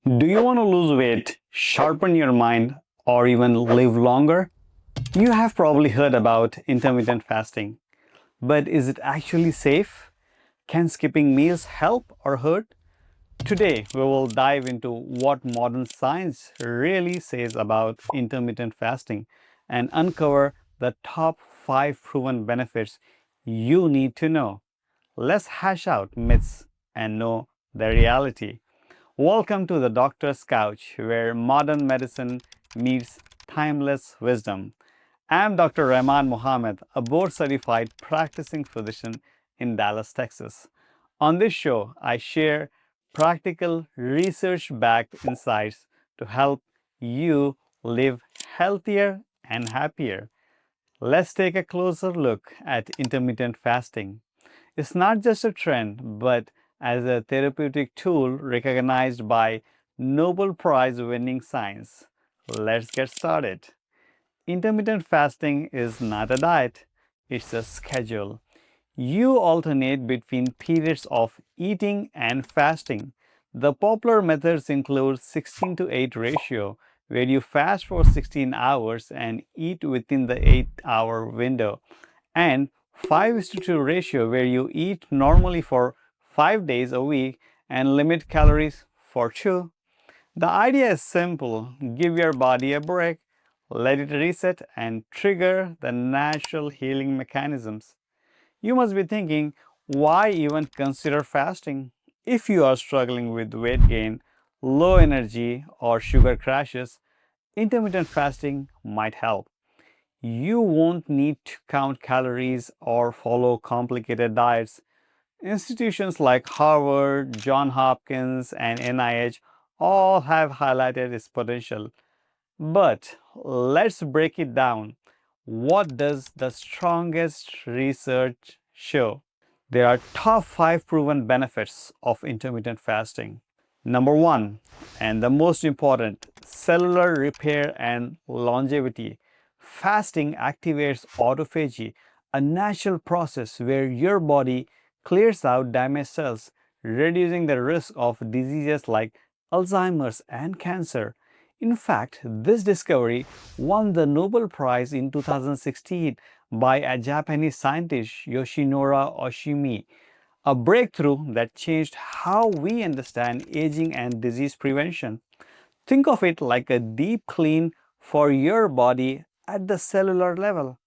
Do you want to lose weight, sharpen your mind, or even live longer? You have probably heard about intermittent fasting, but is it actually safe? Can skipping meals help or hurt? Today, we will dive into what modern science really says about intermittent fasting and uncover the top 5 proven benefits you need to know. Let's hash out myths and know the reality. Welcome to the Doctor's Couch, where modern medicine meets timeless wisdom. I'm Dr. Rahman Mohammad, a board certified practicing physician in Dallas, Texas. On this show, I share practical, research backed insights to help you live healthier and happier. Let's take a closer look at intermittent fasting. It's not just a trend, but as a therapeutic tool recognized by Nobel Prize-winning science. Let's get started. Intermittent fasting is not a diet, it's a schedule. You alternate between periods of eating and fasting. The popular methods include 16 to 8 ratio, where you fast for 16 hours and eat within the 8-hour window, and 5:2 ratio, where you eat normally for 5 days a week and limit calories for 2. The idea is simple: give your body a break, let it reset, and trigger the natural healing mechanisms. You must be thinking, why even consider fasting? If you are struggling with weight gain, low energy, or sugar crashes, intermittent fasting might help. You won't need to count calories or follow complicated diets. Institutions like Harvard, Johns Hopkins, and NIH all have highlighted its potential. But let's break it down. What does the strongest research show? There are top 5 proven benefits of intermittent fasting. Number 1, and the most important, cellular repair and longevity. Fasting activates autophagy, a natural process where your body clears out damaged cells, reducing the risk of diseases like Alzheimer's and cancer. In fact, this discovery won the Nobel Prize in 2016 by a Japanese scientist, Yoshinori Oshimi, a breakthrough that changed how we understand aging and disease prevention. Think of it like a deep clean for your body at the cellular level.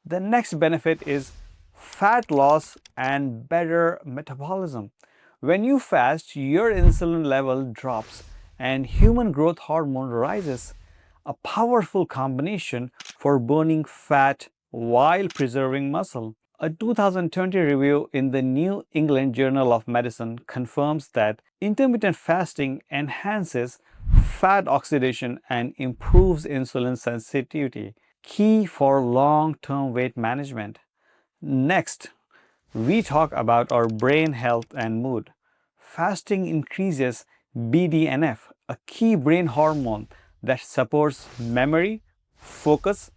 The next benefit is fat loss and better metabolism. When you fast, your insulin level drops and human growth hormone rises, a powerful combination for burning fat while preserving muscle. A 2020 review in the New England Journal of Medicine confirms that intermittent fasting enhances fat oxidation and improves insulin sensitivity, key for long-term weight management. Next, we talk about our brain health and mood. Fasting increases BDNF, a key brain hormone that supports memory, focus,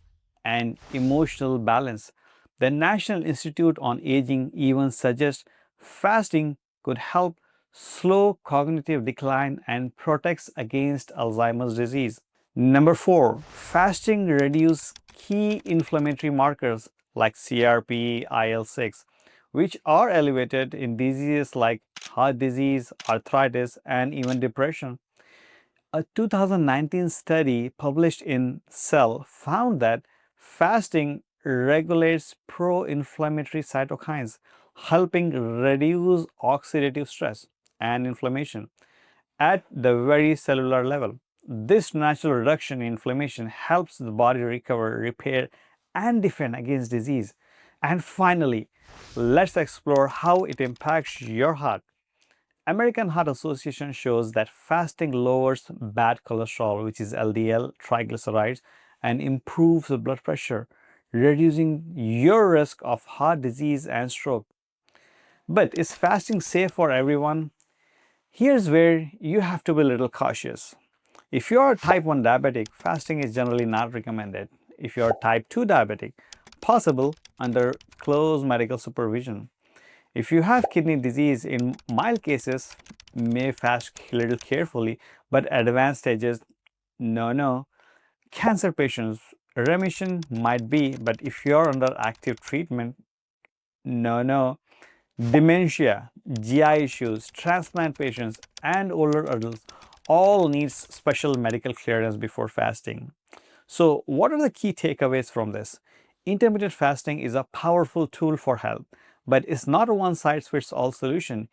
and emotional balance. The National Institute on Aging even suggests fasting could help slow cognitive decline and protects against Alzheimer's disease. Number 4, fasting reduces key inflammatory markers like CRP, IL-6, which are elevated in diseases like heart disease, arthritis, and even depression. A 2019 study published in Cell found that fasting regulates pro-inflammatory cytokines, helping reduce oxidative stress and inflammation at the very cellular level. This natural reduction in inflammation helps the body recover, repair, and defend against disease. And finally, let's explore how it impacts your heart. American Heart Association shows that fasting lowers bad cholesterol, which is LDL, triglycerides, and improves the blood pressure, reducing your risk of heart disease and stroke. But is fasting safe for everyone? Here's where you have to be a little cautious. If you are type 1 diabetic, fasting is generally not recommended. If you are type 2 diabetic, possible under close medical supervision. If you have kidney disease in mild cases, may fast a little carefully, but advanced stages, no. Cancer patients, remission might be, but if you're under active treatment, no. Dementia, GI issues, transplant patients, and older adults all need special medical clearance before fasting. So, what are the key takeaways from this? Intermittent fasting is a powerful tool for health, but it's not a one size fits all solution.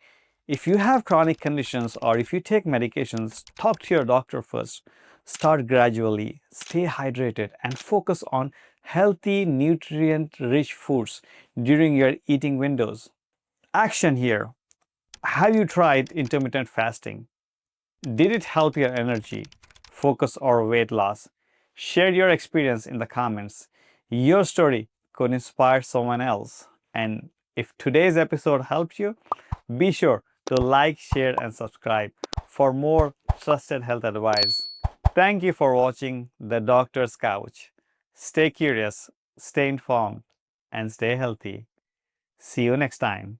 If you have chronic conditions or if you take medications, talk to your doctor first. Start gradually, stay hydrated, and focus on healthy, nutrient rich foods during your eating windows. Action here. Have you tried intermittent fasting? Did it help your energy, focus, or weight loss? Share your experience in the comments. Your story could inspire someone else. And if today's episode helped you, be sure to like, share, and subscribe for more trusted health advice. Thank you for watching The Doctor's Couch. Stay curious, stay informed, and stay healthy. See you next time.